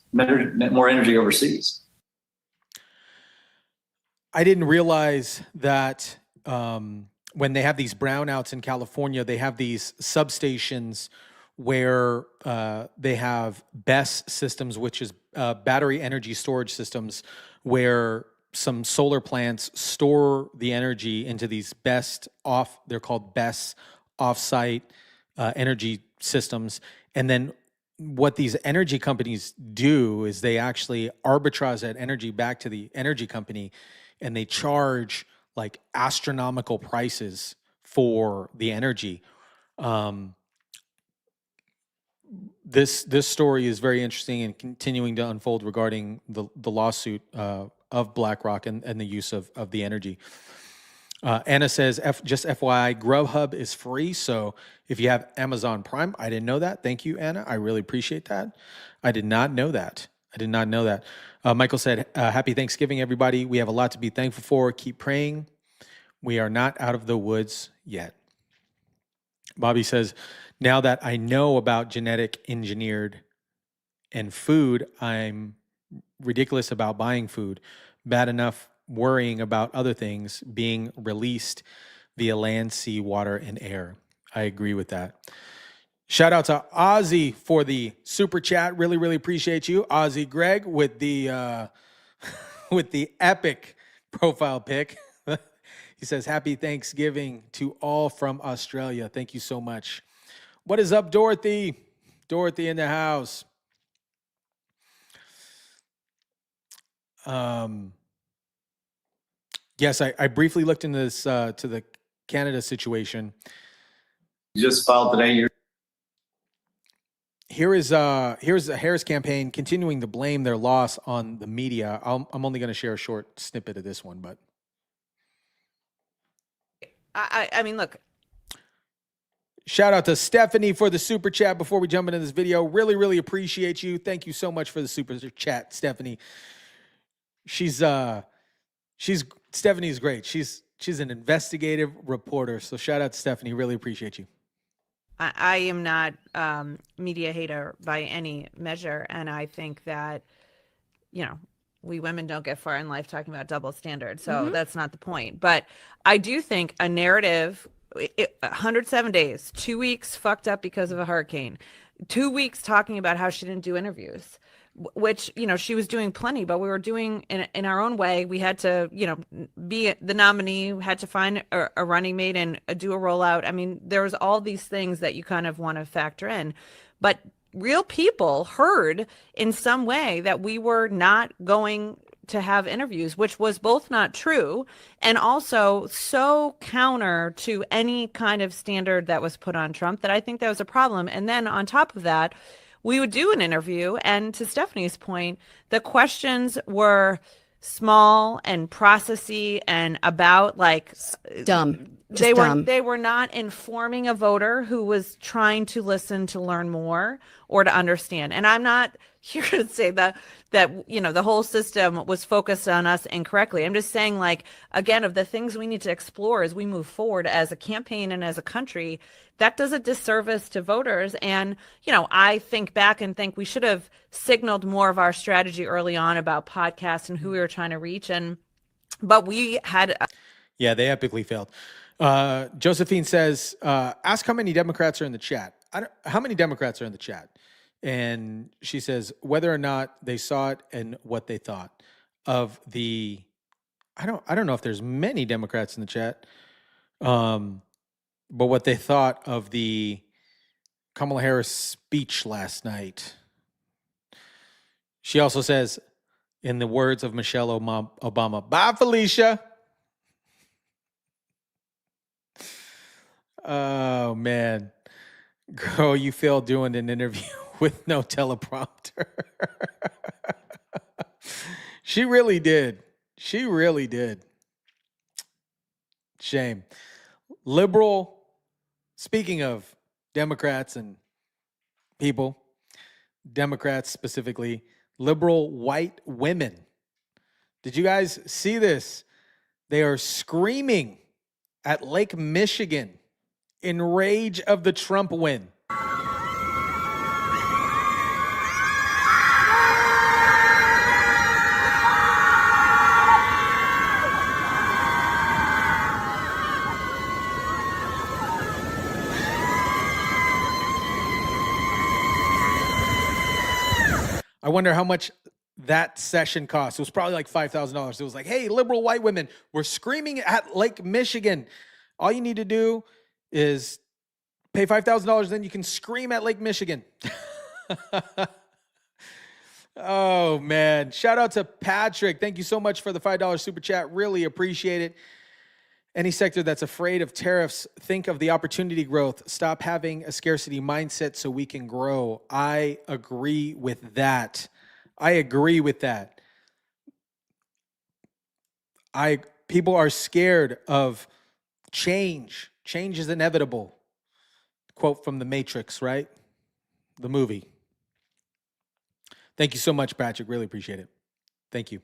overseas. I didn't realize that when they have these brownouts in California, they have these substations where they have BESS systems, which is battery energy storage systems, where some solar plants store the energy into these they're called BESS offsite energy systems. And then what these energy companies do is they actually arbitrage that energy back to the energy company, and they charge like astronomical prices for the energy. This story is very interesting and continuing to unfold regarding the lawsuit of BlackRock and the use of the energy. Anna says, just FYI, Grubhub is free. So if you have Amazon Prime, I didn't know that. Thank you, Anna. I really appreciate that. I did not know that. Michael said, happy Thanksgiving, everybody. We have a lot to be thankful for. Keep praying. We are not out of the woods yet. Bobby says, now that I know about genetic engineered and food, I'm ridiculous about buying food. Bad enough worrying about other things being released via land, sea, water, and air. I agree with that. Shout out to Ozzy for the super chat. Really, really appreciate you. Ozzy Greg with the epic profile pic. He says, happy Thanksgiving to all from Australia. Thank you so much. What is up, Dorothy? Dorothy in the house. Yes, I briefly looked into this to the Canada situation. You just filed today. Here's the Harris campaign continuing to blame their loss on the media. I'm only going to share a short snippet of this one, but I mean, look. Shout out to Stephanie for the super chat before we jump into this video. Really, really appreciate you. Thank you so much for the super chat, Stephanie. Stephanie's great. She's an investigative reporter. So shout out to Stephanie. Really appreciate you. I am not media hater by any measure. And I think that, we women don't get far in life talking about double standards. So that's not the point. But I do think a narrative, 107 days, 2 weeks fucked up because of a hurricane, 2 weeks talking about how she didn't do interviews, which, she was doing plenty, but we were doing in our own way. We had to, be the nominee, had to find a running mate and do a rollout. I mean, there's all these things that you kind of want to factor in, but real people heard in some way that we were not going to have interviews, which was both not true and also so counter to any kind of standard that was put on Trump that I think that was a problem. And then on top of that, we would do an interview, and to Stephanie's point, the questions were small and processy and about like dumb. They were not informing a voter who was trying to listen to learn more or to understand. And I'm not here to say that the whole system was focused on us incorrectly. I'm just saying, like, again, of the things we need to explore as we move forward as a campaign and as a country, that does a disservice to voters. And, I think back and think we should have signaled more of our strategy early on about podcasts and who we were trying to reach. But we had. Yeah, they epically failed. Josephine says, ask how many Democrats are in the chat. How many Democrats are in the chat? And she says whether or not they saw it and what they thought of the. I don't know if there's many Democrats in the chat, but what they thought of the Kamala Harris speech last night. She also says, in the words of Michelle Obama, "Bye, Felicia." Oh man, girl, you failed doing an interview with no teleprompter. She really did. She really did. Shame. Liberal, speaking of Democrats and people, Democrats specifically, liberal white women. Did you guys see this? They are screaming at Lake Michigan in rage of the Trump win. I wonder how much that session cost. It was probably like $5,000. It was like, hey, liberal white women, we're screaming at Lake Michigan. All you need to do is pay $5,000, then you can scream at Lake Michigan. Oh, man. Shout out to Patrick. Thank you so much for the $5 super chat. Really appreciate it. Any sector that's afraid of tariffs, think of the opportunity growth. Stop having a scarcity mindset so we can grow. I agree with that. People are scared of change. Change is inevitable. Quote from The Matrix, right? The movie. Thank you so much, Patrick. Really appreciate it. Thank you.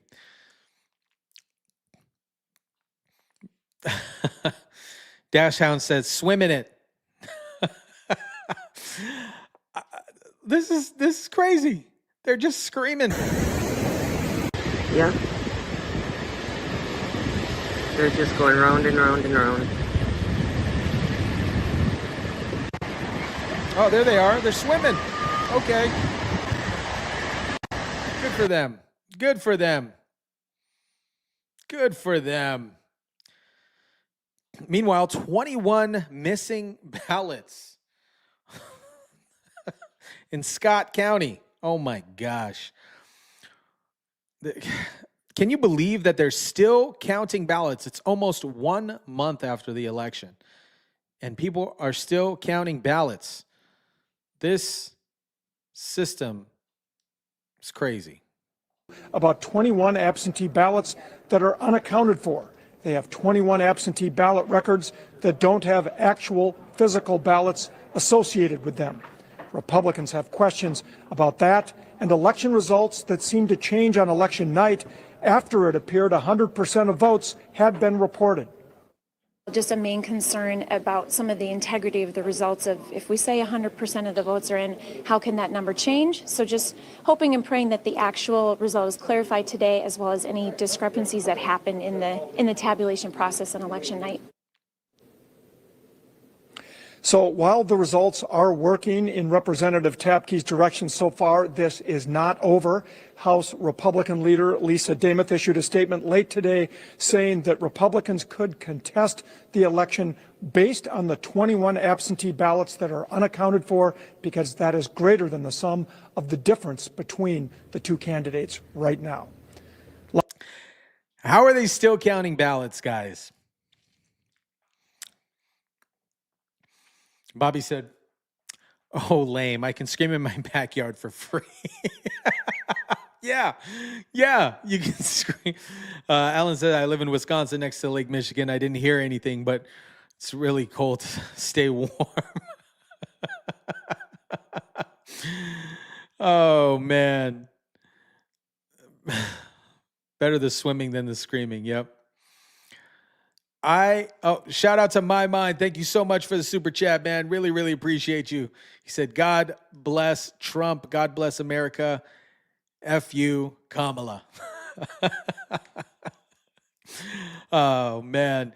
Dash Hound says, swim in it. This is crazy. They're just screaming. Yeah. They're just going round and round and round. Oh, there they are. They're swimming. Okay. Good for them. Good for them. Good for them. Meanwhile, 21 missing ballots in Scott County. Oh my gosh. Can you believe that they're still counting ballots? It's almost 1 month after the election, and people are still counting ballots. This system is crazy. About 21 absentee ballots that are unaccounted for. They have 21 absentee ballot records that don't have actual physical ballots associated with them. Republicans have questions about that and election results that seem to change on election night after it appeared 100% of votes had been reported. Just a main concern about some of the integrity of the results of, if we say 100% of the votes are in, how can that number change? So just hoping and praying that the actual result is clarified today, as well as any discrepancies that happen in the tabulation process on election night. So while the results are working in Representative Tapke's direction so far, this is not over. House Republican leader Lisa Dameth issued a statement late today saying that Republicans could contest the election based on the 21 absentee ballots that are unaccounted for, because that is greater than the sum of the difference between the two candidates right now. How are they still counting ballots, guys? Bobby said, "Oh, lame. I can scream in my backyard for free." Yeah, you can scream. Alan said, "I live in Wisconsin next to Lake Michigan. I didn't hear anything, but it's really cold. Stay warm." Oh, man. Better the swimming than the screaming. Yep. Shout out to My Mind. Thank you so much for the super chat, man. Really, really appreciate you. He said, "God bless Trump. God bless America. F you, Kamala." Oh, man.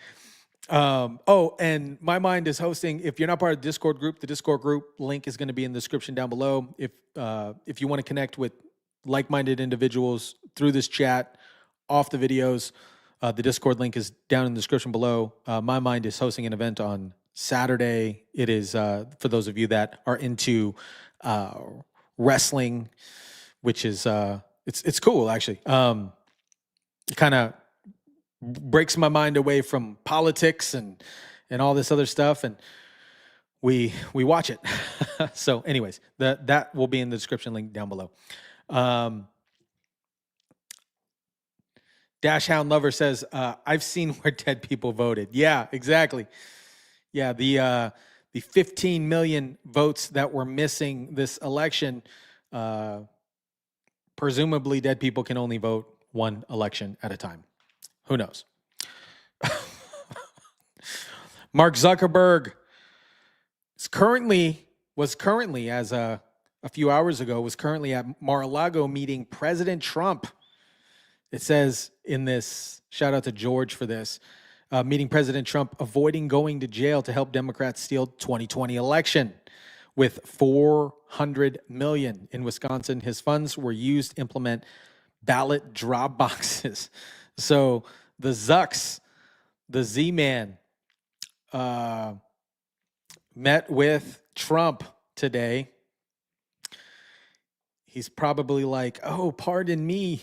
And My Mind is hosting. If you're not part of the Discord group, the Discord group link is going to be in the description down below. If you want to connect with like-minded individuals through this chat, off the videos, the Discord link is down in the description below. My Mind is hosting an event on Saturday. It is for those of you that are into wrestling, which is it's cool actually. It kind of breaks my mind away from politics and all this other stuff, and we watch it. So, anyways, that will be in the description link down below. Dash Hound Lover says, "I've seen where dead people voted." Yeah, exactly. Yeah, the 15 million votes that were missing this election, presumably dead people can only vote one election at a time. Who knows? Mark Zuckerberg was currently as a few hours ago was currently at Mar-a-Lago meeting President Trump. It says in this, shout out to George for this, meeting President Trump, avoiding going to jail to help Democrats steal 2020 election. With $400 million in Wisconsin, his funds were used to implement ballot drop boxes. So the Zucks, the Z-Man, met with Trump today. He's probably like, "Oh, pardon me.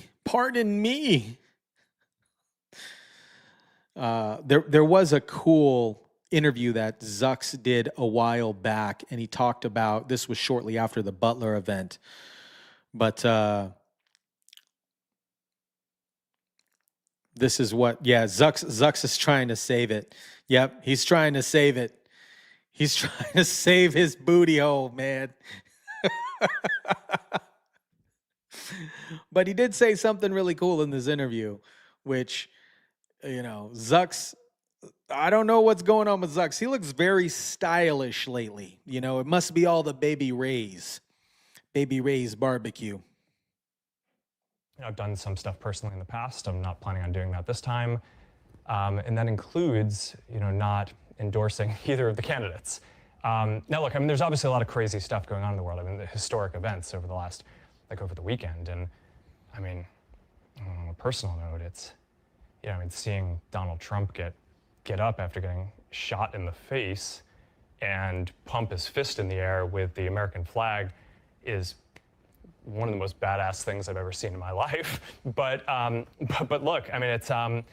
There was a cool interview that Zucks did a while back, and he talked about, this was shortly after the Butler event, but this is what, Zucks is trying to save it. Yep, he's trying to save it. He's trying to save his booty hole, man. But he did say something really cool in this interview, which, Zucks, I don't know what's going on with Zucks. He looks very stylish lately. It must be all the Baby Ray's barbecue. I've done some stuff personally in the past. I'm not planning on doing that this time. And that includes, not endorsing either of the candidates. Now, look, there's obviously a lot of crazy stuff going on in the world. The historic events over over the weekend. And on a personal note, it's, seeing Donald Trump get up after getting shot in the face and pump his fist in the air with the American flag is one of the most badass things I've ever seen in my life. But look, it's, and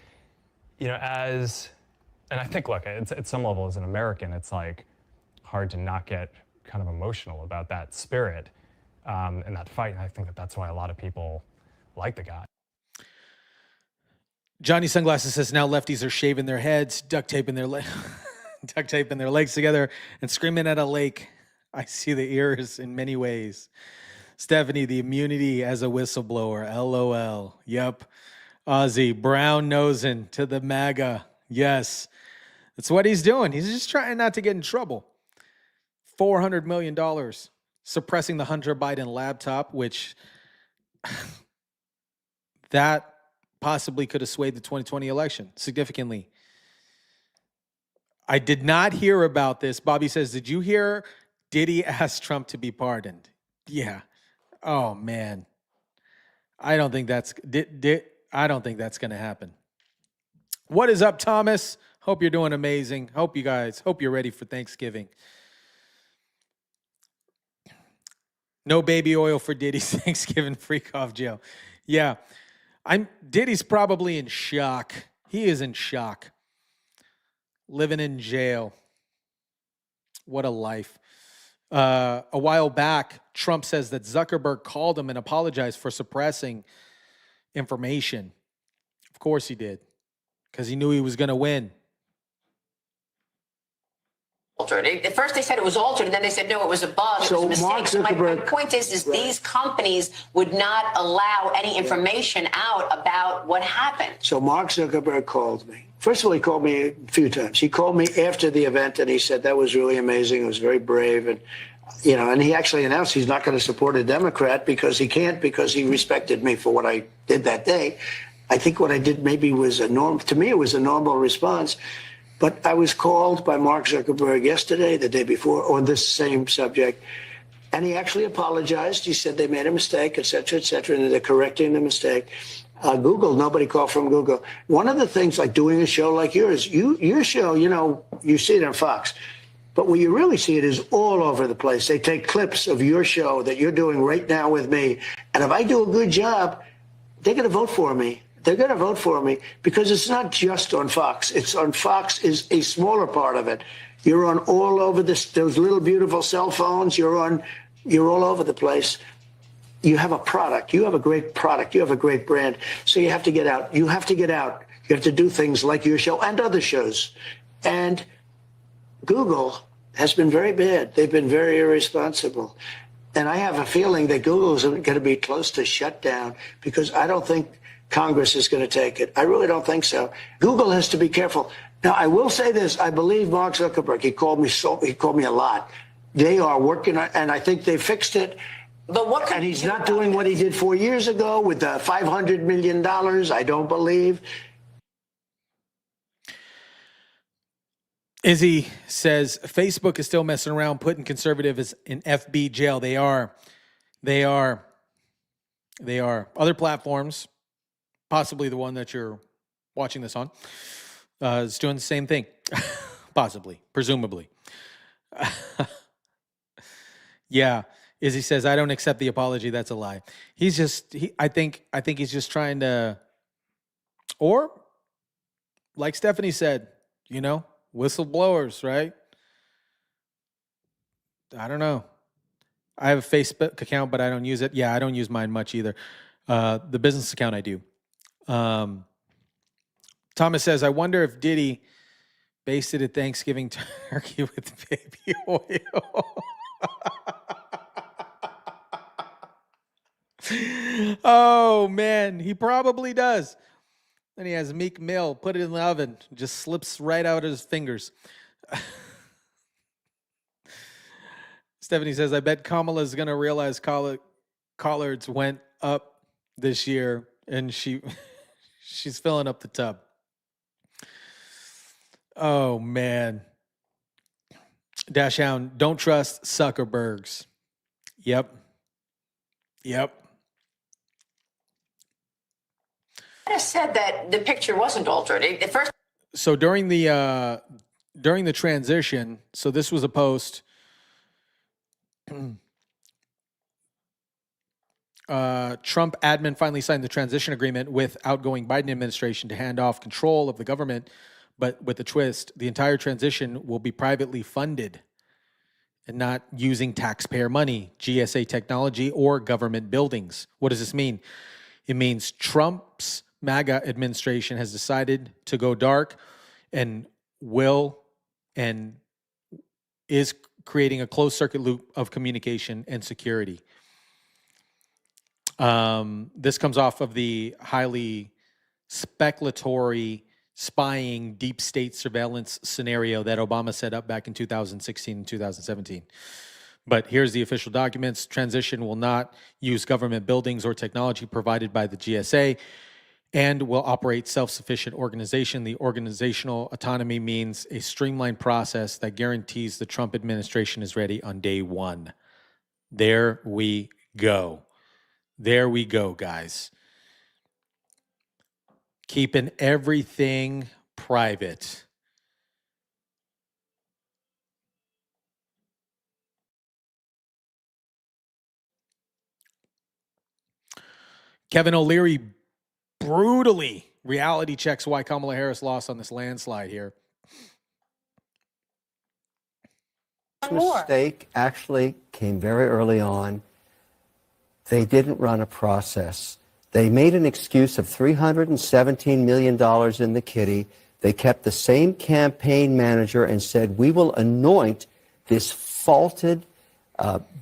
I think, look, it's, at some level as an American, it's like hard to not get kind of emotional about that spirit and that fight. And I think that's why a lot of people like the guy. Johnny Sunglasses says, now lefties are shaving their heads, duct taping their legs together, and screaming at a lake. I see the ears in many ways. Stephanie, the immunity as a whistleblower. LOL. Yep. Ozzy, brown nosing to the MAGA. Yes. That's what he's doing. He's just trying not to get in trouble. $400 million. Suppressing the Hunter Biden laptop, which that possibly could have swayed the 2020 election significantly. I did not hear about this. Bobby says, did you hear Diddy asked Trump to be pardoned? Yeah. Oh, man. I don't think that's I don't think that's going to happen. What is up, Thomas? Hope you're doing amazing. Hope you're ready for Thanksgiving. No baby oil for Diddy's Thanksgiving freak off jail. Yeah. Diddy's probably in shock. He is in shock. Living in jail. What a life. A while back, Trump says that Zuckerberg called him and apologized for suppressing information. Of course he did, because he knew he was going to win. Altered. At first they said it was altered, and then they said no, it was a bug. So it was a Mark mistake. So my point is right. These companies would not allow any information out about what happened. So Mark Zuckerberg called me. First of all, he called me a few times. He called me after the event, and he said that was really amazing. It was very brave, and and he actually announced he's not going to support a Democrat because he can't, because he respected me for what I did that day. I think what I did maybe was to me, it was a normal response. But I was called by Mark Zuckerberg yesterday, the day before, on this same subject, and he actually apologized. He said they made a mistake, et cetera, and they're correcting the mistake. Google, nobody called from Google. One of the things, like doing a show like yours, your show, you see it on Fox, but where you really see it is all over the place. They take clips of your show that you're doing right now with me, and if I do a good job, they're going to vote for me. They're going to vote for me because it's not just on Fox. It's on Fox is a smaller part of it. You're on all over those little beautiful cell phones. You're all over the place. You have a product. You have a great product. You have a great brand. So you have to get out. You have to get out. You have to do things like your show and other shows. And Google has been very bad. They've been very irresponsible. And I have a feeling that Google is going to be close to shutdown because I don't think Congress is going to take it. I really don't think so. Google has to be careful. Now, I will say this. I believe Mark Zuckerberg. He called me a lot. They are working on, and I think they fixed it. But and he's not doing what he did 4 years ago with the $500 million, I don't believe. Izzy says, Facebook is still messing around, putting conservatives in FB jail. They are. Other platforms, possibly the one that you're watching this on, is doing the same thing. Possibly, presumably. Yeah. Izzy says, I don't accept the apology. That's a lie. He's just, I think he's just trying to, or like Stephanie said, whistleblowers, right? I don't know. I have a Facebook account, but I don't use it. Yeah, I don't use mine much either. The business account I do. Thomas says, I wonder if Diddy basted a Thanksgiving turkey with baby oil. Oh, man, he probably does. Then he has Meek Mill, put it in the oven, just slips right out of his fingers. Stephanie says, I bet Kamala's going to realize collards went up this year, and she's filling up the tub. Oh, man. Dashhound, don't trust Zuckerbergs. Yep. I said that the picture wasn't altered. At first, so during the transition, so this was a post. Trump admin finally signed the transition agreement with outgoing Biden administration to hand off control of the government, but with a twist: the entire transition will be privately funded and not using taxpayer money, GSA technology, or government buildings. What does this mean? It means Trump's MAGA administration has decided to go dark and is creating a closed circuit loop of communication and security. This comes off of the highly speculatory spying deep state surveillance scenario that Obama set up back in 2016 and 2017. But here's the official documents. Transition will not use government buildings or technology provided by the GSA. and will operate self-sufficient organization. The organizational autonomy means a streamlined process that guarantees the Trump administration is ready on day one. There we go. There we go, guys. Keeping everything private. Kevin O'Leary brutally reality checks why Kamala Harris lost on this landslide here. This mistake actually came very early on. They didn't run a process. They made an excuse of $317 million in the kitty. They kept the same campaign manager and said, we will anoint this faulted,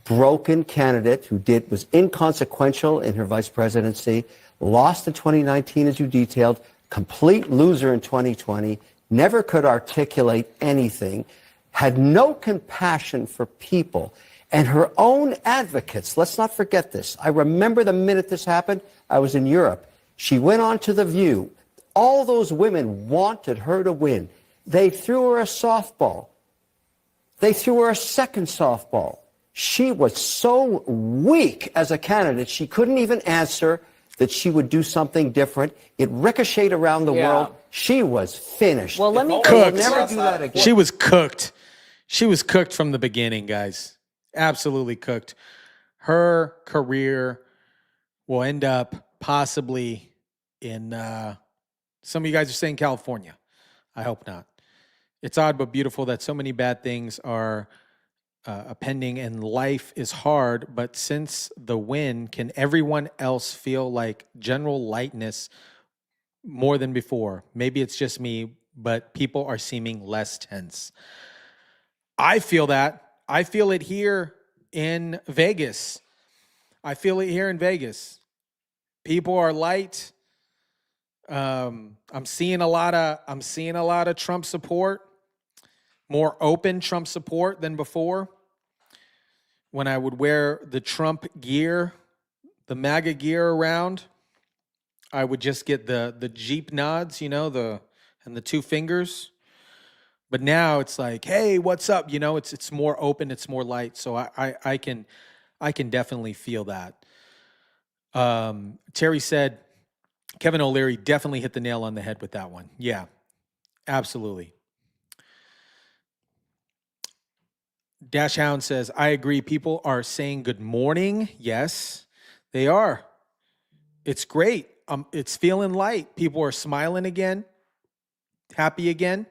broken candidate who was inconsequential in her vice presidency, lost in 2019, as you detailed, complete loser in 2020, never could articulate anything, had no compassion for people. And her own advocates, let's not forget this. I remember the minute this happened, I was in Europe. She went on to The View. All those women wanted her to win. They threw her a softball. They threw her a second softball. She was so weak as a candidate, she couldn't even answer that she would do something different. It ricocheted around the world. She was finished. Well, let me cooked. never do that again. She was cooked. She was cooked from the beginning, guys. Absolutely cooked. Her career will end up possibly in, some of you guys are saying California. I hope not. It's odd but beautiful that so many bad things are pending and life is hard, but since the win, can everyone else feel like general lightness more than before? Maybe it's just me, but people are seeming less tense. I feel that. I feel it here in Vegas. I feel it here in Vegas. People are light. I'm seeing a lot of Trump support, more open Trump support than before. When I would wear the Trump gear, the MAGA gear around, I would just get the Jeep nods, and the two fingers. But now it's like, hey, what's up? It's more open, it's more light. So I can definitely feel that. Terry said, Kevin O'Leary definitely hit the nail on the head with that one. Yeah, absolutely. Dash Hound says, I agree. People are saying good morning. Yes, they are. It's great. It's feeling light. People are smiling again, happy again.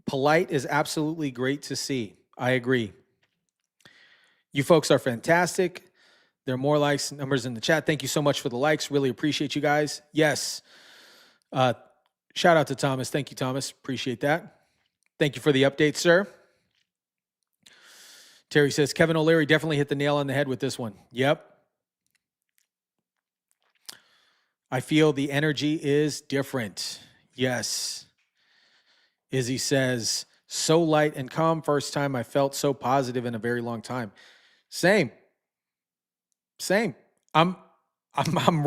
Polite is absolutely great to see. I agree. You folks are fantastic. There are more likes, numbers in the chat. Thank you so much for the likes. Really appreciate you guys. Yes. Shout out to Thomas. Thank you, Thomas. Appreciate that. Thank you for the update, sir. Terry says, Kevin O'Leary definitely hit the nail on the head with this one. Yep. I feel the energy is different. Yes. Izzy says, so light and calm. First time I felt so positive in a very long time. Same. I'm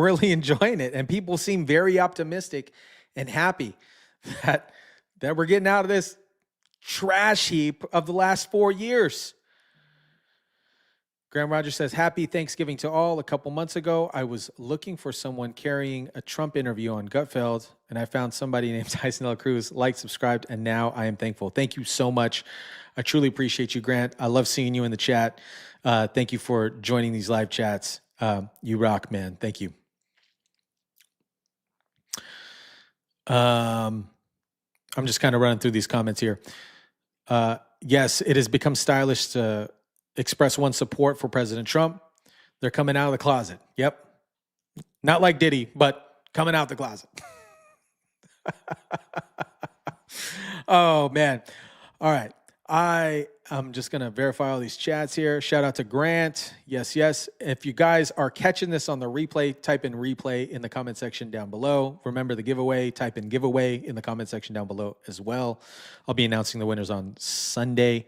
really enjoying it. And people seem very optimistic and happy that we're getting out of this trash heap of the last 4 years. Graham Rogers says, happy Thanksgiving to all. A couple months ago, I was looking for someone carrying a Trump interview on Gutfeld, and I found somebody named TYSON Cruz, liked, subscribed, and now I am thankful. Thank you so much. I truly appreciate you, Grant. I love seeing you in the chat. Thank you for joining these live chats. You rock, man. Thank you. I'm just kind of running through these comments here. Yes, it has become stylish to express one's support for President Trump. They're coming out of the closet. Yep. Not like Diddy, but coming out the closet. Oh, man. All right. I'm just going to verify all these chats here. Shout out to Grant. Yes, yes. If you guys are catching this on the replay, type in replay in the comment section down below. Remember the giveaway, type in giveaway in the comment section down below as well. I'll be announcing the winners on Sunday.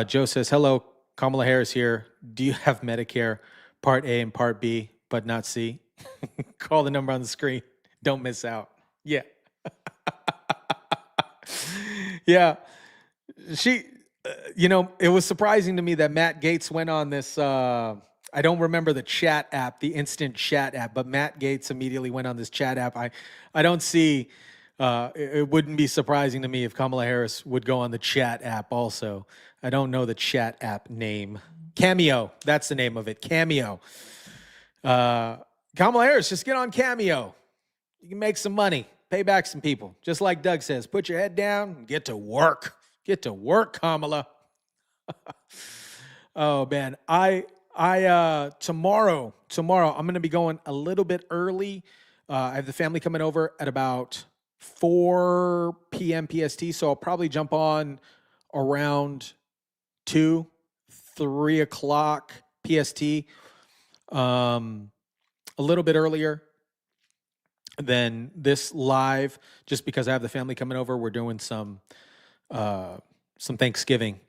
Joe says, hello, Kamala Harris here. Do you have Medicare Part A and Part B, but not C? Call the number on the screen. Don't miss out. Yeah. Yeah. It was surprising to me that Matt Gaetz went on this, I don't remember the chat app, the instant chat app, but Matt Gaetz immediately went on this chat app. I don't see, it wouldn't be surprising to me if Kamala Harris would go on the chat app also. I don't know the chat app name. Cameo, that's the name of it, Cameo. Kamala Harris, just get on Cameo. You can make some money, pay back some people. Just like Doug says, put your head down and get to work. Get to work, Kamala. Oh man, tomorrow I'm going to be going a little bit early. I have the family coming over at about 4 p.m. PST, so I'll probably jump on around 3 o'clock PST, a little bit earlier than this live, just because I have the family coming over. We're doing some Thanksgiving.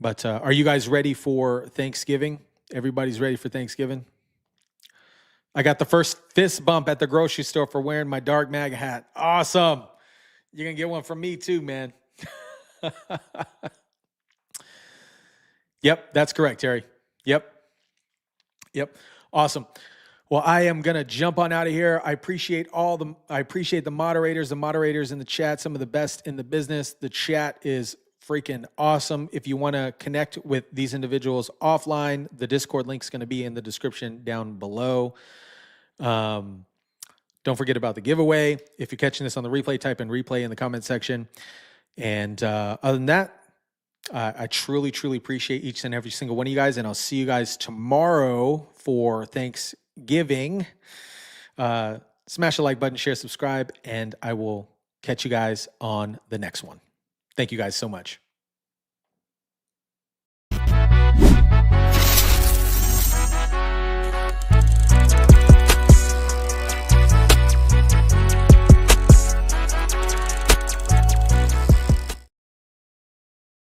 But are you guys ready for Thanksgiving? Everybody's ready for Thanksgiving? I got the first fist bump at the grocery store for wearing my dark MAGA hat. Awesome. You're going to get one from me too, man. Yep, that's correct, Terry. Yep. Awesome. Well, I am going to jump on out of here. I appreciate the moderators in the chat, some of the best in the business. The chat is freaking awesome. If you want to connect with these individuals offline, the Discord link is going to be in the description down below. Don't forget about the giveaway. If you're catching this on the replay, type in replay in the comment section. And other than that, I truly, truly appreciate each and every single one of you guys. And I'll see you guys tomorrow for Thanksgiving. Smash the like button, share, subscribe, and I will catch you guys on the next one. Thank you guys so much.